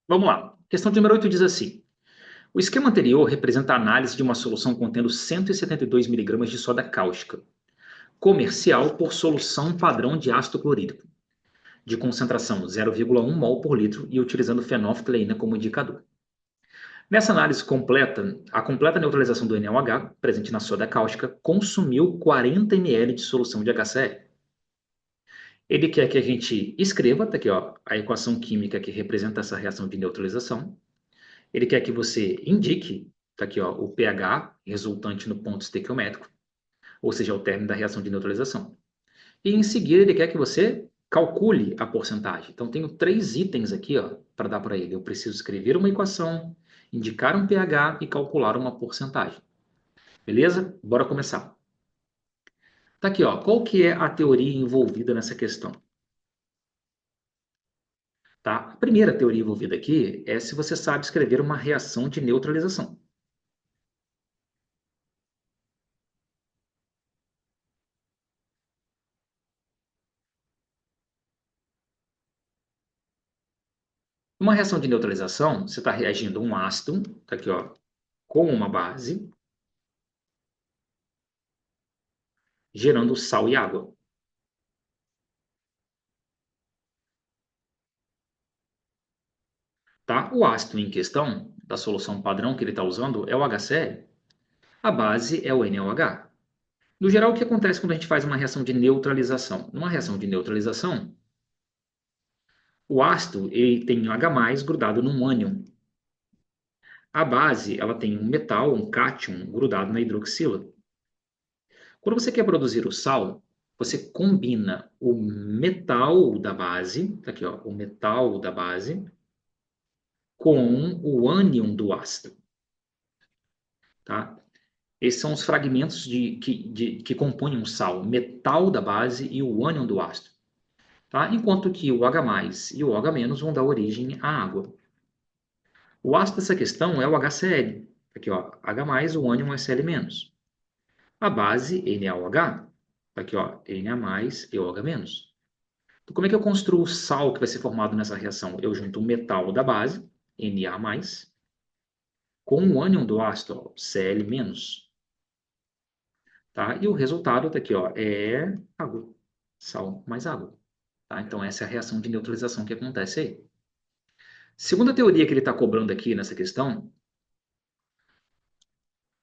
Vamos lá. Questão número 8 diz assim: o esquema anterior representa a análise de uma solução contendo 172 miligramas de soda cáustica, comercial por solução padrão de ácido clorídrico, de concentração 0,1 mol por litro e utilizando fenolftaleína como indicador. Nessa análise completa, a completa neutralização do NaOH, presente na soda cáustica, consumiu 40 ml de solução de HCl. Ele quer que a gente escreva, tá aqui, ó, a equação química que representa essa reação de neutralização. Ele quer que você indique, tá aqui, ó, o pH resultante no ponto estequiométrico, ou seja, o término da reação de neutralização. E em seguida ele quer que você calcule a porcentagem. Então tenho três itens aqui, ó, para dar para ele. Eu preciso escrever uma equação, indicar um pH e calcular uma porcentagem. Beleza? Bora começar. Tá aqui, ó. Qual que é a teoria envolvida nessa questão? Tá? A primeira teoria envolvida aqui é se você sabe escrever uma reação de neutralização. Uma reação de neutralização, você está reagindo um ácido, tá aqui, ó, com uma base, gerando sal e água. Tá? O ácido em questão, da solução padrão que ele está usando, é o HCl. A base é o NaOH. No geral, o que acontece quando a gente faz uma reação de neutralização? Numa reação de neutralização, o ácido ele tem um H+, grudado num ânion. A base ela tem um metal, um cátion, grudado na hidroxila. Quando você quer produzir o sal, você combina o metal da base, tá aqui, ó, o metal da base, com o ânion do ácido. Tá? Esses são os fragmentos que compõem o sal, o metal da base e o ânion do ácido. Tá? Enquanto que o H+ e o OH- vão dar origem à água. O ácido dessa questão é o HCl. Aqui, ó, H+, o ânion é Cl-. A base, NaOH. Aqui, ó, Na+ e OH-. Então, como é que eu construo o sal que vai ser formado nessa reação? Eu junto o metal da base, Na+, com o ânion do ácido, ó, Cl-. Tá? E o resultado tá aqui, ó, é água. Sal mais água. Tá? Então, essa é a reação de neutralização que acontece aí. Segunda teoria que ele está cobrando aqui nessa questão, um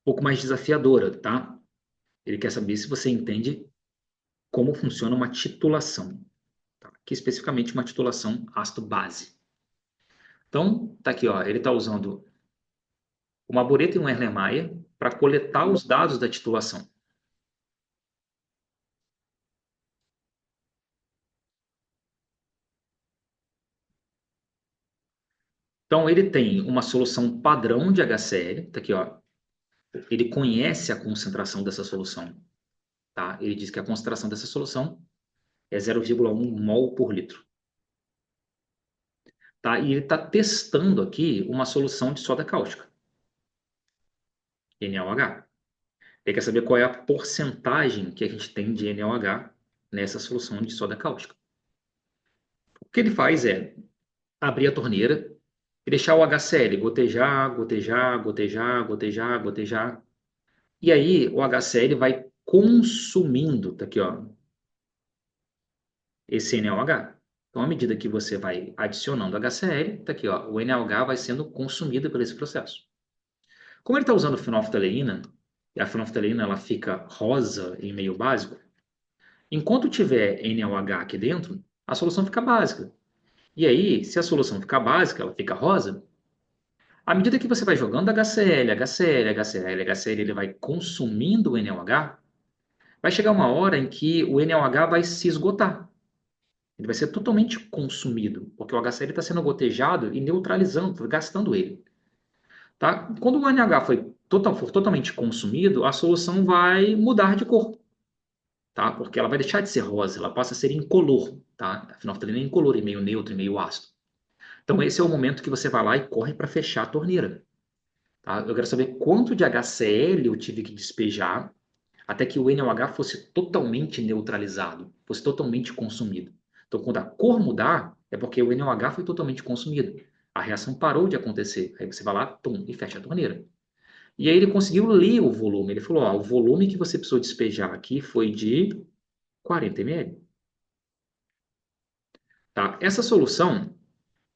pouco mais desafiadora, tá? Ele quer saber se você entende como funciona uma titulação. Tá? Aqui, especificamente, uma titulação ácido-base. Então, tá aqui, ó, ele está usando uma bureta e um Erlenmeyer para coletar os dados da titulação. Então, ele tem uma solução padrão de HCl, tá aqui, ó. Ele conhece a concentração dessa solução, tá? Ele diz que a concentração dessa solução é 0,1 mol por litro, tá? E ele está testando aqui uma solução de soda cáustica, NaOH. Ele quer saber qual é a porcentagem que a gente tem de NaOH nessa solução de soda cáustica. O que ele faz é abrir a torneira e deixar o HCl gotejar, gotejar, gotejar, gotejar, gotejar. E aí o HCl vai consumindo, tá aqui, ó, esse NaOH. Então, à medida que você vai adicionando HCl, tá aqui, ó, o NaOH vai sendo consumido por esse processo. Como ele está usando fenolftaleína, e a fenolftaleína ela fica rosa em meio básico, enquanto tiver NaOH aqui dentro, a solução fica básica. E aí, se a solução ficar básica, ela fica rosa, à medida que você vai jogando HCl, HCl, HCl, HCl, ele vai consumindo o NaOH, vai chegar uma hora em que o NaOH vai se esgotar. Ele vai ser totalmente consumido, porque o HCl está sendo gotejado e neutralizando, gastando ele. Tá? Quando o NaOH for totalmente consumido, a solução vai mudar de cor, tá? Porque ela vai deixar de ser rosa, ela passa a ser incolor. Tá? A fenolftaleína é incolor, é meio neutro e meio ácido. Então esse é o momento que você vai lá e corre para fechar a torneira. Tá? Eu quero saber quanto de HCl eu tive que despejar até que o NaOH fosse totalmente neutralizado, fosse totalmente consumido. Então, quando a cor mudar, é porque o NaOH foi totalmente consumido. A reação parou de acontecer. Aí você vai lá, pum, e fecha a torneira. E aí ele conseguiu ler o volume. Ele falou, ó, o volume que você precisou despejar aqui foi de 40 ml. Tá? Essa solução,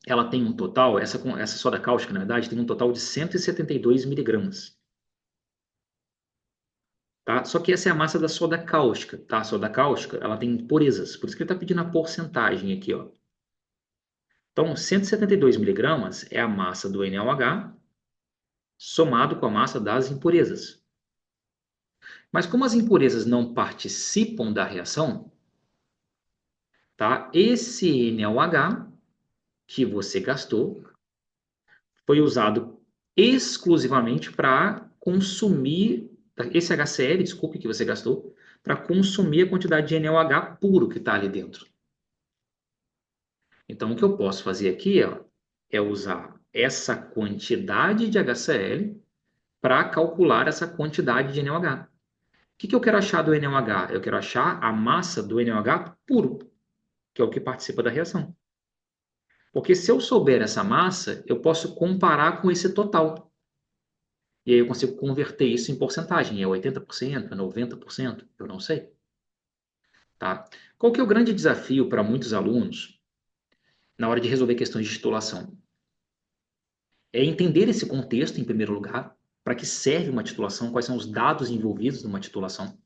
ela tem um total, essa soda cáustica, na verdade, tem um total de 172 miligramas. Tá? Só que essa é a massa da soda cáustica. Tá? A soda cáustica, ela tem impurezas. Por isso que ele está pedindo a porcentagem aqui. Ó. Então, 172 miligramas é a massa do NaOH somado com a massa das impurezas. Mas como as impurezas não participam da reação, tá? Esse NaOH que você gastou foi usado exclusivamente para consumir, esse HCl, desculpe, que você gastou, para consumir a quantidade de NaOH puro que está ali dentro. Então, o que eu posso fazer aqui é usar essa quantidade de HCl para calcular essa quantidade de NaOH. O que eu quero achar do NaOH? Eu quero achar a massa do NaOH puro, que é o que participa da reação. Porque se eu souber essa massa, eu posso comparar com esse total. E aí eu consigo converter isso em porcentagem. É 80%, é 90%, eu não sei. Tá? Qual que é o grande desafio para muitos alunos na hora de resolver questões de titulação? É entender esse contexto, em primeiro lugar, para que serve uma titulação, quais são os dados envolvidos numa titulação.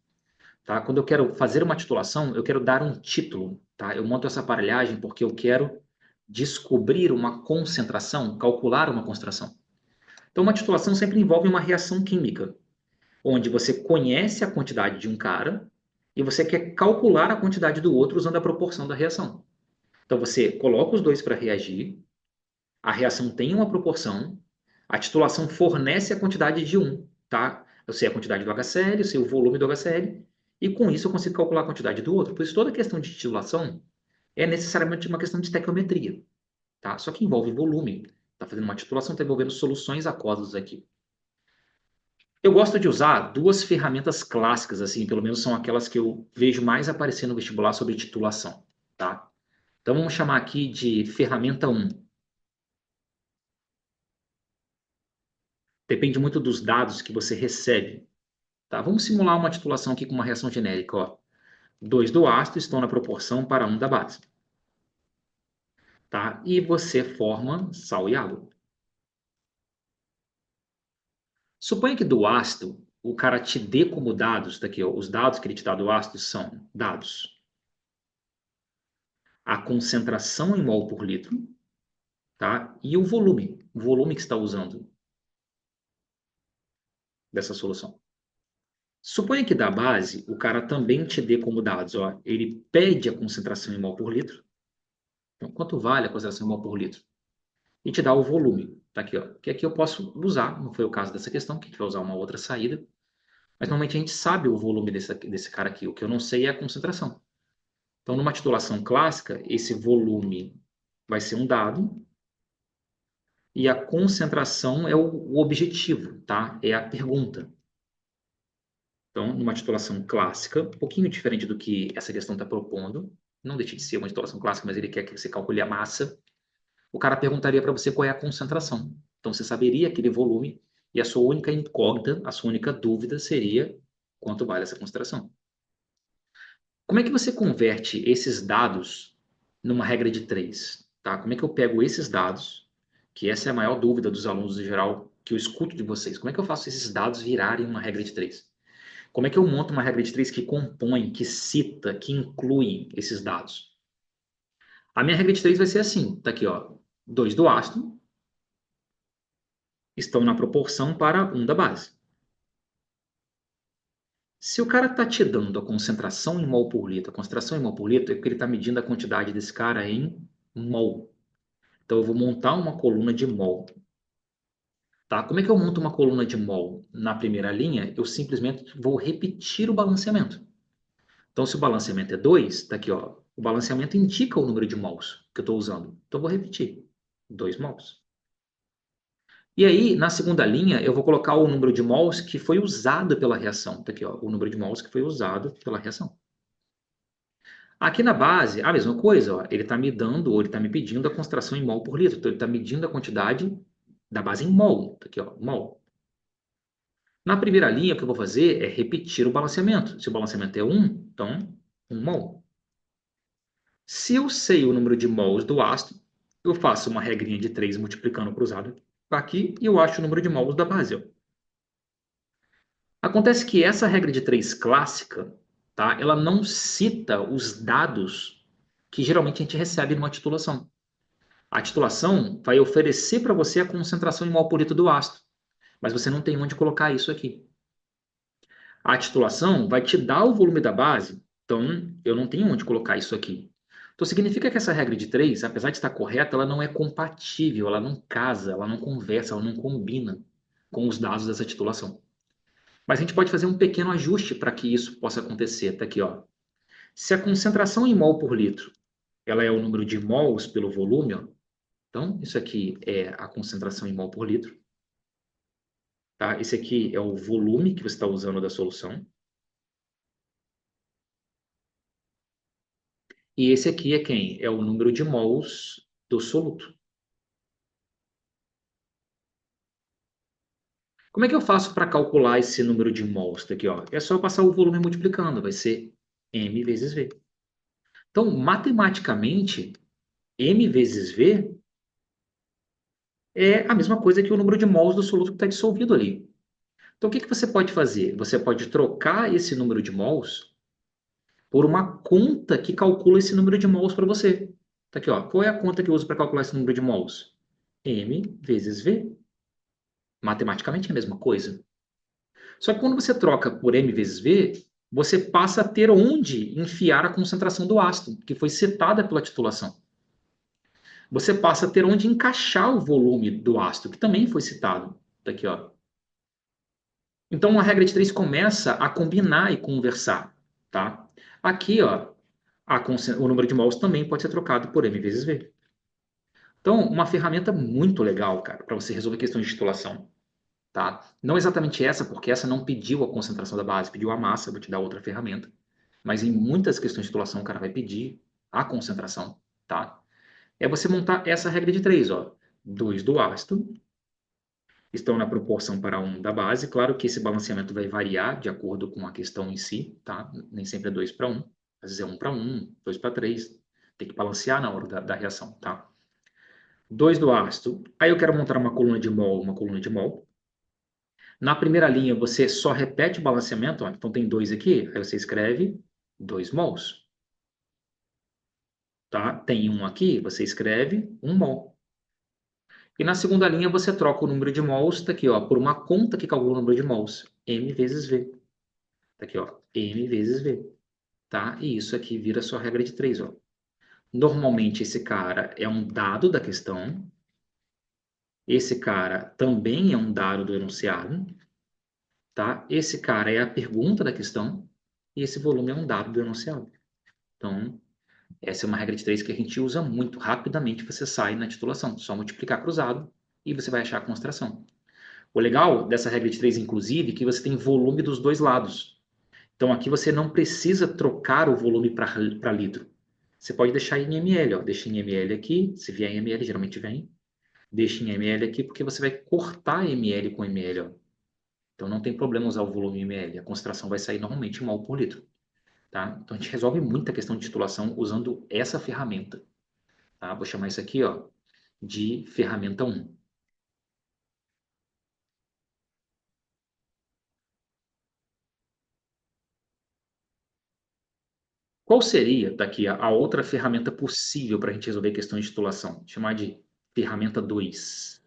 Tá? Quando eu quero fazer uma titulação, eu quero dar um título. Tá? Eu monto essa aparelhagem porque eu quero descobrir uma concentração, calcular uma concentração. Então, uma titulação sempre envolve uma reação química, onde você conhece a quantidade de um cara e você quer calcular a quantidade do outro usando a proporção da reação. Então, você coloca os dois para reagir, a reação tem uma proporção, a titulação fornece a quantidade de um, tá? Eu sei a quantidade do HCl, eu sei o volume do HCl, e com isso eu consigo calcular a quantidade do outro. Por isso, toda questão de titulação é necessariamente uma questão de estequiometria, tá? Só que envolve volume. Está fazendo uma titulação, está envolvendo soluções aquosas aqui. Eu gosto de usar duas ferramentas clássicas, assim, pelo menos são aquelas que eu vejo mais aparecer no vestibular sobre titulação, tá? Então vamos chamar aqui de ferramenta 1. Depende muito dos dados que você recebe, tá? Vamos simular uma titulação aqui com uma reação genérica, ó. 2 do ácido estão na proporção para 1 da base, tá? E você forma sal e água. Suponha que do ácido, o cara te dê como dados, daqui, ó, os dados que ele te dá do ácido são dados. A concentração em mol por litro, tá? E o volume que está usando dessa solução. Suponha que da base, o cara também te dê como dados, ó, ele pede a concentração em mol por litro. Então, quanto vale a concentração em mol por litro? E te dá o volume, tá aqui, ó. Que aqui eu posso usar, não foi o caso dessa questão, que a gente vai usar uma outra saída. Mas normalmente a gente sabe o volume desse cara aqui. O que eu não sei é a concentração. Então, numa titulação clássica, esse volume vai ser um dado e a concentração é o objetivo, tá? É a pergunta. Então, numa titulação clássica, um pouquinho diferente do que essa questão está propondo, não deixa de ser uma titulação clássica, mas ele quer que você calcule a massa, o cara perguntaria para você qual é a concentração. Então, você saberia aquele volume e a sua única incógnita, a sua única dúvida seria quanto vale essa concentração. Como é que você converte esses dados numa regra de 3? Tá? Como é que eu pego esses dados, que essa é a maior dúvida dos alunos em geral, que eu escuto de vocês. Como é que eu faço esses dados virarem uma regra de 3? Como é que eu monto uma regra de 3 que compõe, que cita, que inclui esses dados? A minha regra de 3 vai ser assim, tá aqui, ó. 2 do ácido estão na proporção para 1 da base. Se o cara está te dando a concentração em mol por litro, a concentração em mol por litro é porque ele está medindo a quantidade desse cara em mol. Então, eu vou montar uma coluna de mol. Tá? Como é que eu monto uma coluna de mol? Na primeira linha, eu simplesmente vou repetir o balanceamento. Então, se o balanceamento é 2, está aqui, ó, o balanceamento indica o número de mols que eu estou usando. Então, eu vou repetir. 2 mols. E aí, na segunda linha, eu vou colocar o número de mols que foi usado pela reação. Está aqui, ó, o número de mols que foi usado pela reação. Aqui na base, a mesma coisa, ó, ele está me dando, ou ele está me pedindo a concentração em mol por litro. Então, ele está medindo a quantidade da base em mol. Tá aqui, ó, mol. Na primeira linha, o que eu vou fazer é repetir o balanceamento. Se o balanceamento é 1, então 1 mol. Se eu sei o número de mols do ácido, eu faço uma regrinha de 3 multiplicando cruzado aqui e eu acho o número de mols da base. Ó. Acontece que essa regra de 3 clássica, tá, ela não cita os dados que geralmente a gente recebe numa titulação. A titulação vai oferecer para você a concentração em mol por litro do ácido, mas você não tem onde colocar isso aqui. A titulação vai te dar o volume da base, então eu não tenho onde colocar isso aqui. Então significa que essa regra de 3, apesar de estar correta, ela não é compatível, ela não casa, ela não conversa, ela não combina com os dados dessa titulação. Mas a gente pode fazer um pequeno ajuste para que isso possa acontecer. Tá aqui, ó. Se a concentração em mol por litro, ela é o número de mols pelo volume, ó, então isso aqui é a concentração em mol por litro. Tá? Esse aqui é o volume que você está usando da solução. E esse aqui é quem? É o número de mols do soluto. Como é que eu faço para calcular esse número de mols daqui, ó? É só eu passar o volume multiplicando, vai ser m vezes v. Então, matematicamente, m vezes v é a mesma coisa que o número de mols do soluto que está dissolvido ali. Então, o que que você pode fazer? Você pode trocar esse número de mols por uma conta que calcula esse número de mols para você. Tá aqui, ó. Qual é a conta que eu uso para calcular esse número de mols? M vezes V. Matematicamente é a mesma coisa. Só que quando você troca por M vezes V, você passa a ter onde enfiar a concentração do ácido, que foi citada pela titulação. Você passa a ter onde encaixar o volume do ácido, que também foi citado. Tá aqui, ó. Então a regra de 3 começa a combinar e conversar. Tá? Aqui, ó, o número de mols também pode ser trocado por M vezes V. Então, uma ferramenta muito legal, cara, para você resolver questões de titulação. Tá? Não exatamente essa, porque essa não pediu a concentração da base, pediu a massa, vou te dar outra ferramenta. Mas em muitas questões de titulação, o cara vai pedir a concentração, tá? É você montar essa regra de 3, ó. 2 do ácido estão na proporção para 1 da base. Claro que esse balanceamento vai variar de acordo com a questão em si, tá? Nem sempre é 2 para 1. Às vezes é 1 para 1, 2 para 3. Tem que balancear na hora da reação, tá? 2 do ácido. Aí eu quero montar uma coluna de mol, uma coluna de mol. Na primeira linha, você só repete o balanceamento. Ó, então, tem 2 aqui. Aí você escreve 2 mols. Tá? Tem 1 aqui, você escreve 1 mol. E na segunda linha, você troca o número de mols, tá aqui, ó, por uma conta que calcula o número de mols. M vezes V. Tá aqui, ó, M vezes V. Tá? E isso aqui vira a sua regra de 3. Ó. Normalmente, esse cara é um dado da questão. Esse cara também é um dado do enunciado. Tá? Esse cara é a pergunta da questão. E esse volume é um dado do enunciado. Então, essa é uma regra de 3 que a gente usa muito. Rapidamente você sai na titulação. Só multiplicar cruzado e você vai achar a concentração. O legal dessa regra de 3, inclusive, é que você tem volume dos dois lados. Então, aqui você não precisa trocar o volume para litro. Você pode deixar em ml. Ó. Deixa em ml aqui. Se vier em ml, geralmente vem. Deixa em ml aqui, porque você vai cortar ml com ml. Ó. Então, não tem problema usar o volume em ml. A concentração vai sair normalmente em mol por litro. Tá? Então, a gente resolve muita questão de titulação usando essa ferramenta. Tá? Vou chamar isso aqui, ó, de ferramenta 1. Qual seria, daqui, a outra ferramenta possível para a gente resolver questões de titulação? Chamar de ferramenta 2.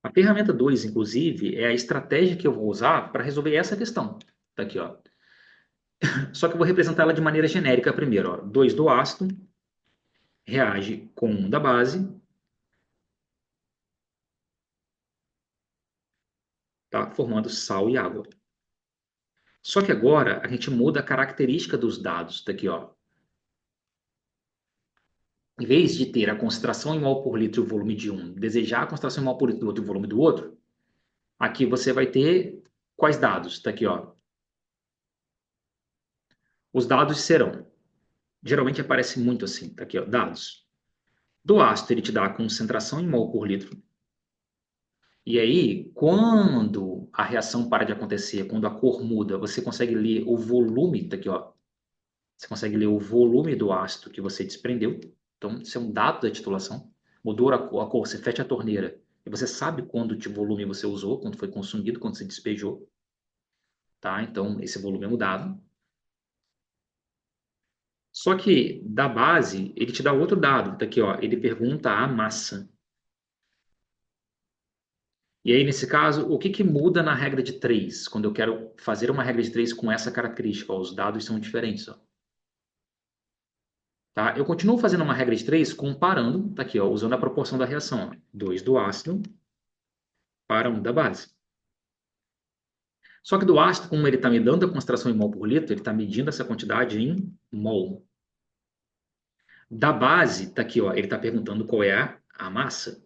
A ferramenta 2, inclusive, é a estratégia que eu vou usar para resolver essa questão. Daqui, ó. Só que eu vou representar ela de maneira genérica primeiro. Ó. 2 do ácido reage com 1 da base, tá? Formando sal e água. Só que agora a gente muda a característica dos dados. Daqui, ó. em vez de ter a concentração em mol por litro e o volume de um, desejar a concentração em mol por litro do outro e o volume do outro, aqui você vai ter quais dados? Está aqui, ó. Os dados serão, geralmente aparece muito assim, está aqui, ó, dados. Do ácido, ele te dá a concentração em mol por litro. E aí, quando a reação para de acontecer, quando a cor muda, você consegue ler o volume, tá aqui, ó. Você consegue ler o volume do ácido que você desprendeu. Então, isso é um dado da titulação. Mudou a cor, você fecha a torneira e você sabe quando de volume você usou, quando foi consumido, quando você despejou. Tá? Então, esse volume é mudado. Só que da base, ele te dá outro dado. Tá aqui, ó. Ele pergunta a massa. E aí, nesse caso, o que que muda na regra de 3? Quando eu quero fazer uma regra de 3 com essa característica, ó, os dados são diferentes. Ó. Tá? Eu continuo fazendo uma regra de 3 comparando, tá aqui, ó, usando a proporção da reação. Ó, 2 do ácido para 1 da base. Só que do ácido, como ele está me dando a concentração em mol por litro, ele está medindo essa quantidade em mol. Da base, tá aqui, ó, ele está perguntando qual é a massa.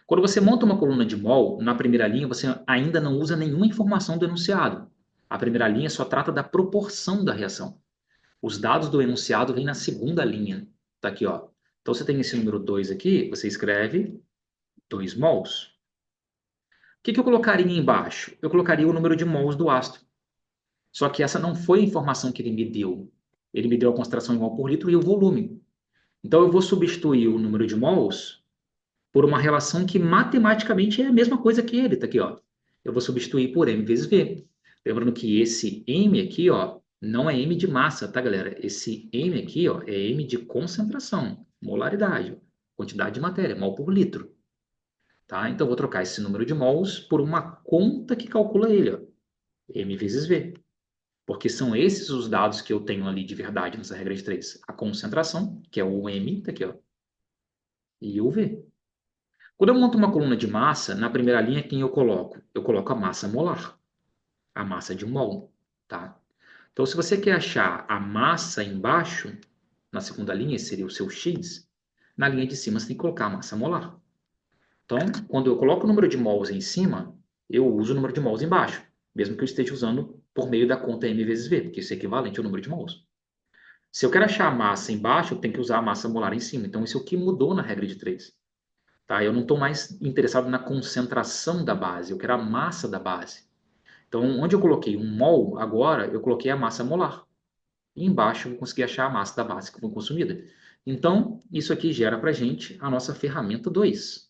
Quando você monta uma coluna de mol, na primeira linha você ainda não usa nenhuma informação do enunciado. A primeira linha só trata da proporção da reação. Os dados do enunciado vêm na segunda linha. Tá aqui, ó. Então você tem esse número 2 aqui, você escreve 2 mols. O que que eu colocaria embaixo? Eu colocaria o número de mols do ácido. Só que essa não foi a informação que ele me deu. Ele me deu a concentração em mol por litro e o volume. Então eu vou substituir o número de mols por uma relação que matematicamente é a mesma coisa que ele, tá aqui, ó. Eu vou substituir por m vezes v. Lembrando que esse m aqui, ó, não é m de massa, tá, galera? Esse m aqui, ó, é m de concentração, molaridade, quantidade de matéria, mol por litro. Tá? Então eu vou trocar esse número de mols por uma conta que calcula ele, ó, m vezes v. Porque são esses os dados que eu tenho ali de verdade nessa regra de 3. A concentração, que é o m, tá aqui, ó, e o v. Quando eu monto uma coluna de massa, na primeira linha, quem eu coloco? Eu coloco a massa molar, a massa de um mol, tá? Então, se você quer achar a massa embaixo, na segunda linha, esse seria o seu x, na linha de cima você tem que colocar a massa molar. Então, quando eu coloco o número de mols em cima, eu uso o número de mols embaixo, mesmo que eu esteja usando por meio da conta m vezes v, porque isso é equivalente ao número de mols. Se eu quero achar a massa embaixo, eu tenho que usar a massa molar em cima. Então, isso é o que mudou na regra de 3. Tá? Eu não estou mais interessado na concentração da base, eu quero a massa da base. Então, onde eu coloquei um mol, agora eu coloquei a massa molar. E embaixo eu vou conseguir achar a massa da base que foi consumida. Então, isso aqui gera para a gente a nossa ferramenta 2.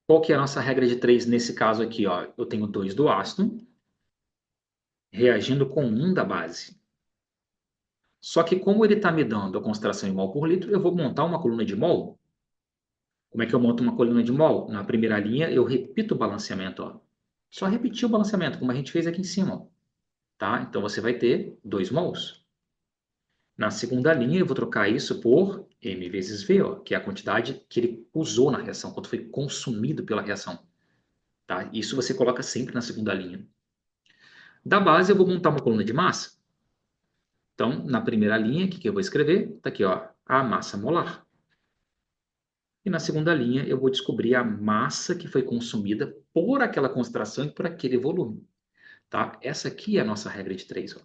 Qual que é a nossa regra de 3 nesse caso aqui? Ó? Eu tenho 2 do ácido reagindo com 1 da base. Só que como ele está me dando a concentração em mol por litro, eu vou montar uma coluna de mol. Como é que eu monto uma coluna de mol? Na primeira linha, eu repito o balanceamento. Ó. Só repetir o balanceamento, como a gente fez aqui em cima. Ó. Tá? Então, você vai ter 2 mols. Na segunda linha, eu vou trocar isso por m vezes v, ó, que é a quantidade que ele usou na reação, quanto foi consumido pela reação. Tá? Isso você coloca sempre na segunda linha. Da base, eu vou montar uma coluna de massa. Então, na primeira linha, o que eu vou escrever? Está aqui, ó, a massa molar. E na segunda linha, eu vou descobrir a massa que foi consumida por aquela concentração e por aquele volume. Tá? Essa aqui é a nossa regra de 3. Ó.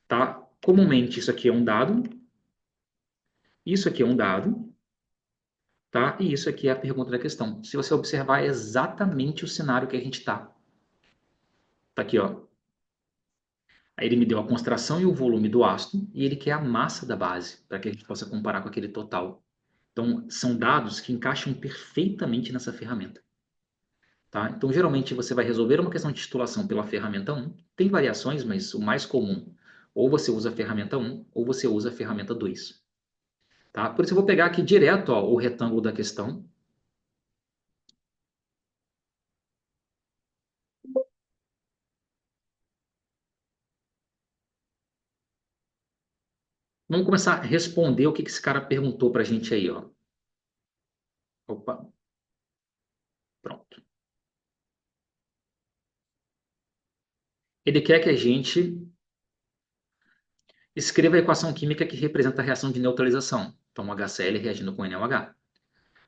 Tá? Comumente, isso aqui é um dado. Isso aqui é um dado. Tá? E isso aqui é a pergunta da questão. Se você observar, é exatamente o cenário que a gente está. Tá aqui, ó. Aí ele me deu a concentração e o volume do ácido e ele quer a massa da base, para que a gente possa comparar com aquele total. Então, são dados que encaixam perfeitamente nessa ferramenta. Tá? Então, geralmente, você vai resolver uma questão de titulação pela ferramenta 1. Tem variações, mas o mais comum, ou você usa a ferramenta 1, ou você usa a ferramenta 2. Tá? Por isso, eu vou pegar aqui direto ó, o retângulo da questão. Vamos começar a responder o que esse cara perguntou para a gente aí. Ó. Opa, pronto. Ele quer que a gente escreva a equação química que representa a reação de neutralização. Então, HCl reagindo com NaOH.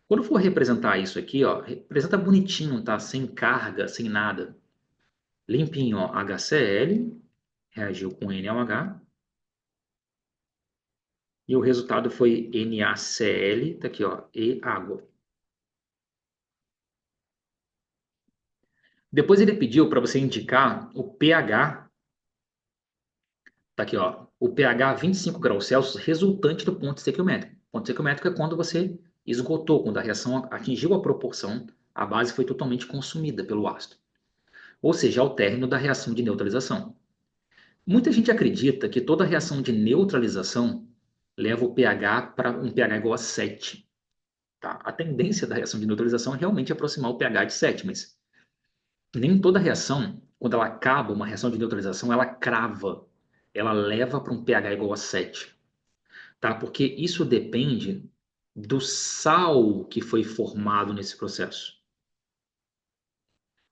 Quando for representar isso aqui, ó, representa bonitinho, tá? Sem carga, sem nada. Limpinho, ó. HCl reagiu com NaOH. E o resultado foi NaCl, tá aqui, ó, e água. Depois ele pediu para você indicar o pH, tá aqui, ó, o pH 25 graus Celsius resultante do ponto estequiométrico. Ponto estequiométrico é quando você esgotou, quando a reação atingiu a proporção, a base foi totalmente consumida pelo ácido. Ou seja, ao término da reação de neutralização. Muita gente acredita que toda reação de neutralização leva o pH para um pH igual a 7. Tá? A tendência da reação de neutralização é realmente aproximar o pH de 7, mas nem toda reação, quando ela acaba, uma reação de neutralização, ela crava, ela leva para um pH igual a 7. Tá? Porque isso depende do sal que foi formado nesse processo.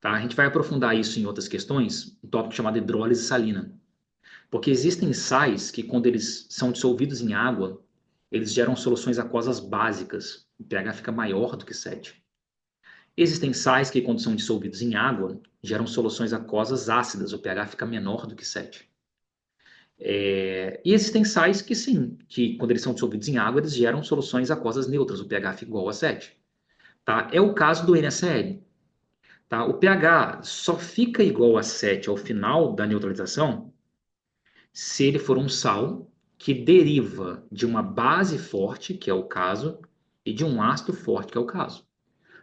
Tá? A gente vai aprofundar isso em outras questões, um tópico chamado hidrólise salina. Porque existem sais que, quando eles são dissolvidos em água, eles geram soluções aquosas básicas. O pH fica maior do que 7. Existem sais que, quando são dissolvidos em água, geram soluções aquosas ácidas. O pH fica menor do que 7. E existem sais que, sim, que quando eles são dissolvidos em água, eles geram soluções aquosas neutras. O pH fica igual a 7. Tá? É o caso do NaCl. Tá? O pH só fica igual a 7 ao final da neutralização se ele for um sal que deriva de uma base forte, que é o caso, e de um ácido forte, que é o caso.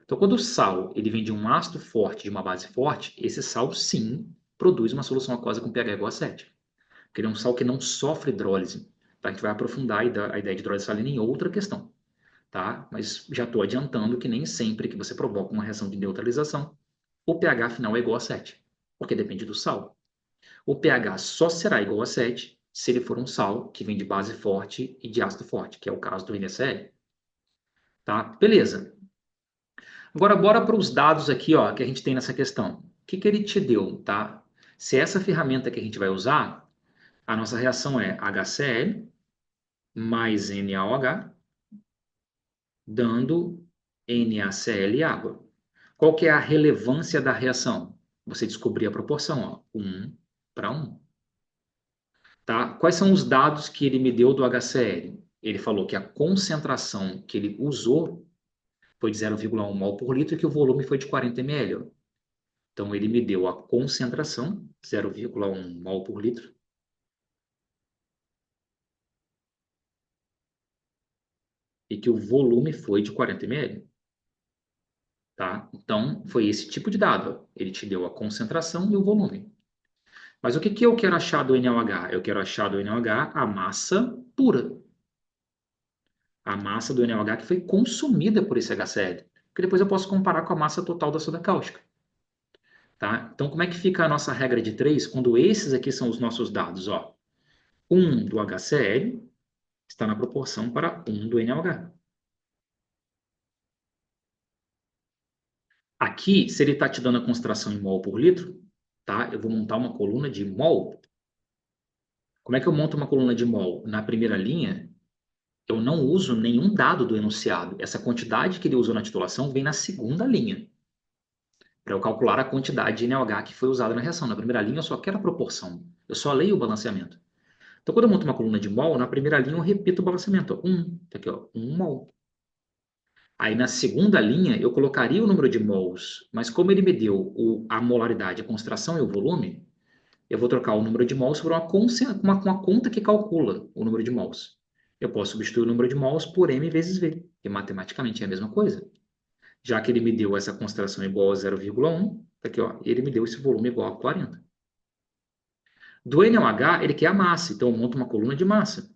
Então, quando o sal ele vem de um ácido forte, de uma base forte, esse sal sim produz uma solução aquosa com pH igual a 7. Porque ele é um sal que não sofre hidrólise. Tá? A gente vai aprofundar a ideia de hidrólise salina em outra questão. Tá? Mas já estou adiantando que nem sempre que você provoca uma reação de neutralização, o pH final é igual a 7, porque depende do sal. O pH só será igual a 7 se ele for um sal que vem de base forte e de ácido forte, que é o caso do NaCl. Tá? Beleza. Agora, bora para os dados aqui, ó, que a gente tem nessa questão. O que ele te deu, tá? Se é essa ferramenta que a gente vai usar, a nossa reação é HCl mais NaOH, dando NaCl e água. Qual que é a relevância da reação? Você descobrir a proporção, ó, 1 para 1. Tá? Quais são os dados que ele me deu do HCl? Ele falou que a concentração que ele usou foi de 0,1 mol por litro e que o volume foi de 40 ml. Então, ele me deu a concentração, 0,1 mol por litro, e que o volume foi de 40 ml. Tá? Então, foi esse tipo de dado. Ele te deu a concentração e o volume. Mas o que, que eu quero achar do NaOH? Eu quero achar do NaOH a massa pura. A massa do NaOH que foi consumida por esse HCl. Porque depois eu posso comparar com a massa total da soda cáustica. Tá? Então, como é que fica a nossa regra de 3 quando esses aqui são os nossos dados? Ó, 1 do HCl está na proporção para 1 do NaOH. Aqui, se ele está te dando a concentração em mol por litro, tá? Eu vou montar uma coluna de mol. Como é que eu monto uma coluna de mol? Na primeira linha, eu não uso nenhum dado do enunciado. Essa quantidade que ele usou na titulação vem na segunda linha, para eu calcular a quantidade de NaOH que foi usada na reação. Na primeira linha, eu só quero a proporção. Eu só leio o balanceamento. Então, quando eu monto uma coluna de mol, na primeira linha eu repito o balanceamento. Ó, tá aqui, ó, 1 mol. Aí, na segunda linha, eu colocaria o número de mols, mas como ele me deu a molaridade, a concentração e o volume, eu vou trocar o número de mols por uma conta que calcula o número de mols. Eu posso substituir o número de mols por m vezes v, que matematicamente é a mesma coisa. Já que ele me deu essa concentração igual a 0,1, tá aqui, ó, ele me deu esse volume igual a 40. Do NaOH, ele quer a massa, então eu monto uma coluna de massa.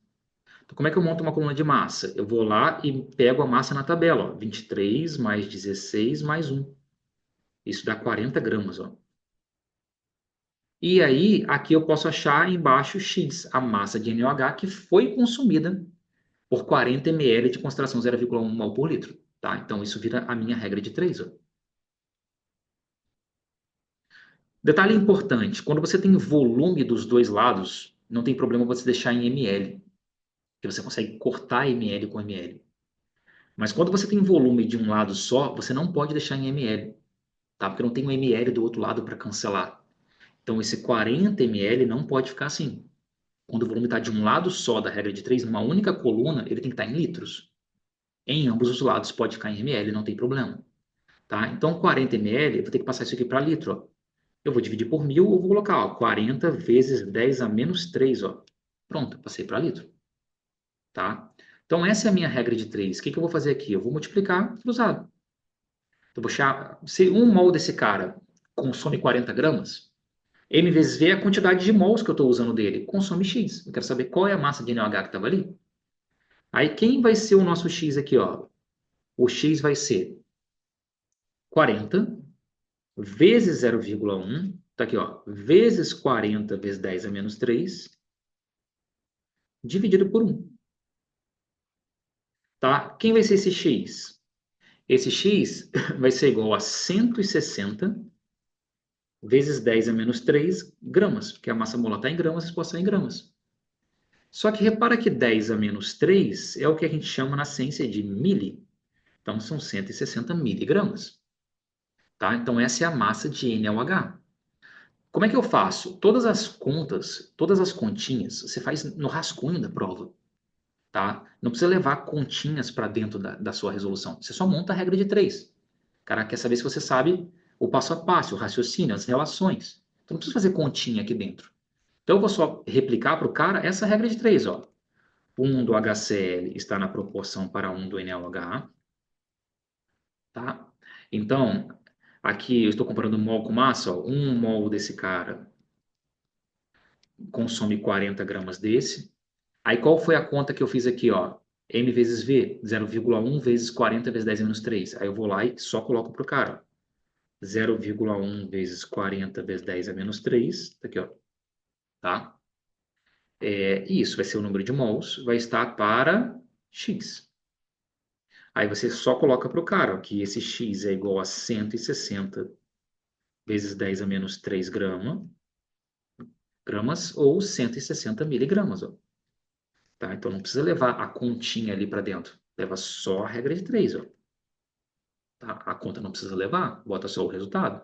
Então, como é que eu monto uma coluna de massa? Eu vou lá e pego a massa na tabela, ó, 23 mais 16 mais 1. Isso dá 40 gramas, ó. E aí, aqui eu posso achar embaixo X, a massa de NaOH que foi consumida por 40 ml de concentração 0,1 mol por litro. Tá? Então, isso vira a minha regra de 3. Ó. Detalhe importante, quando você tem volume dos dois lados, não tem problema você deixar em ml, que você consegue cortar ml com ml. Mas quando você tem volume de um lado só, você não pode deixar em ml, tá? Porque não tem um ml do outro lado para cancelar. Então esse 40 ml não pode ficar assim. Quando o volume está de um lado só da regra de 3, numa única coluna, ele tem que estar em litros. Em ambos os lados pode ficar em ml, não tem problema. Tá? Então 40 ml, eu vou ter que passar isso aqui para litro. Ó. Eu vou dividir por 1.000, eu vou colocar ó, 40 vezes 10 a menos 3. Ó. Pronto, passei para litro. Tá? Então essa é a minha regra de 3. O que eu vou fazer aqui? Eu vou multiplicar cruzado. Eu vou achar, se um mol desse cara consome 40 gramas, M vezes V é a quantidade de mols que eu estou usando dele. Consome X. Eu quero saber qual é a massa de NaOH que estava ali. Aí quem vai ser o nosso X aqui? Ó? O X vai ser 40 vezes 0,1. Está aqui, ó, vezes 40 vezes 10 a menos 3, dividido por 1. Tá? Quem vai ser esse X? Esse X vai ser igual a 160 vezes 10 a menos 3 gramas, porque a massa molar está em gramas, a exposição é em gramas. Só que repara que 10 a menos 3 é o que a gente chama na ciência de mili. Então, são 160 miligramas. Tá? Então, essa é a massa de NaOH. Como é que eu faço? Todas as contas, todas as continhas, você faz no rascunho da prova. Tá? Não precisa levar continhas para dentro da sua resolução. Você só monta a regra de 3. O cara quer saber se você sabe o passo a passo, o raciocínio, as relações. Então, não precisa fazer continha aqui dentro. Então, eu vou só replicar para o cara essa regra de 3. Ó. 1 do HCl está na proporção para 1 do NaOH. Tá? Então, aqui eu estou comparando mol com massa. Ó. 1 mol desse cara consome 40 gramas desse. Aí qual foi a conta que eu fiz aqui? Ó? M vezes V, 0,1 vezes 40 vezes 10 menos 3. Aí eu vou lá e só coloco para o cara. 0,1 vezes 40 vezes 10 a menos 3. Tá aqui, ó. Tá? Isso vai ser o número de mols. Vai estar para X. Aí você só coloca para o cara ó, que esse X é igual a 160 vezes 10 a menos 3 gramas ou 160 miligramas. Ó. Tá? Então não precisa levar a continha ali para dentro. Leva só a regra de 3. Ó. Tá? A conta não precisa levar, bota só o resultado.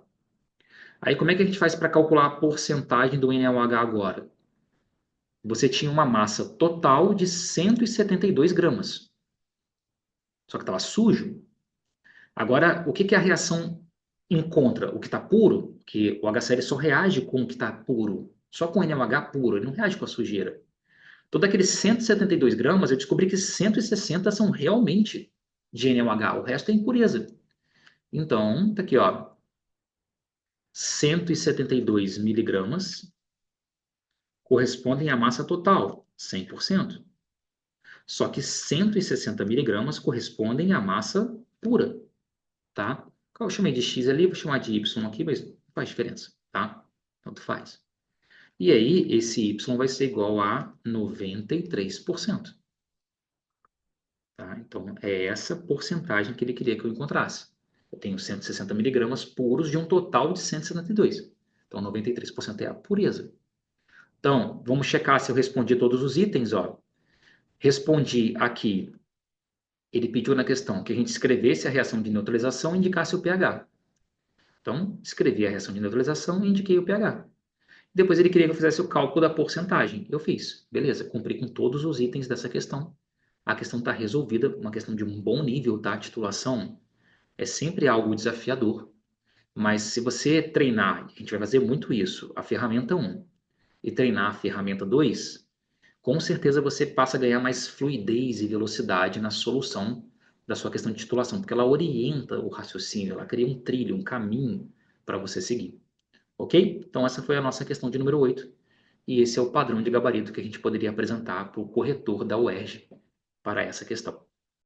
Aí como é que a gente faz para calcular a porcentagem do NaOH agora? Você tinha uma massa total de 172 gramas. Só que estava sujo. Agora, o que que a reação encontra? O que está puro, que o HCl só reage com o que está puro. Só com o NaOH puro, ele não reage com a sujeira. Todos aqueles 172 gramas, eu descobri que 160 são realmente de NaOH, o resto é impureza. Então, tá aqui, ó, 172 miligramas correspondem à massa total, 100%. Só que 160 miligramas correspondem à massa pura, tá? Eu chamei de X ali, vou chamar de Y aqui, mas não faz diferença, tá? Tanto faz. E aí, esse Y vai ser igual a 93%. Tá? Então, é essa porcentagem que ele queria que eu encontrasse. Eu tenho 160 miligramas puros de um total de 172. Então, 93% é a pureza. Então, vamos checar se eu respondi todos os itens. Ó. Respondi aqui. Ele pediu na questão que a gente escrevesse a reação de neutralização e indicasse o pH. Então, escrevi a reação de neutralização e indiquei o pH. Depois ele queria que eu fizesse o cálculo da porcentagem. Eu fiz. Beleza, cumpri com todos os itens dessa questão. A questão está resolvida, uma questão de um bom nível, tá? A titulação é sempre algo desafiador. Mas se você treinar, a gente vai fazer muito isso, a ferramenta 1 e treinar a ferramenta 2, com certeza você passa a ganhar mais fluidez e velocidade na solução da sua questão de titulação, porque ela orienta o raciocínio, ela cria um trilho, um caminho para você seguir. Ok? Então essa foi a nossa questão de número 8. E esse é o padrão de gabarito que a gente poderia apresentar para o corretor da UERJ para essa questão.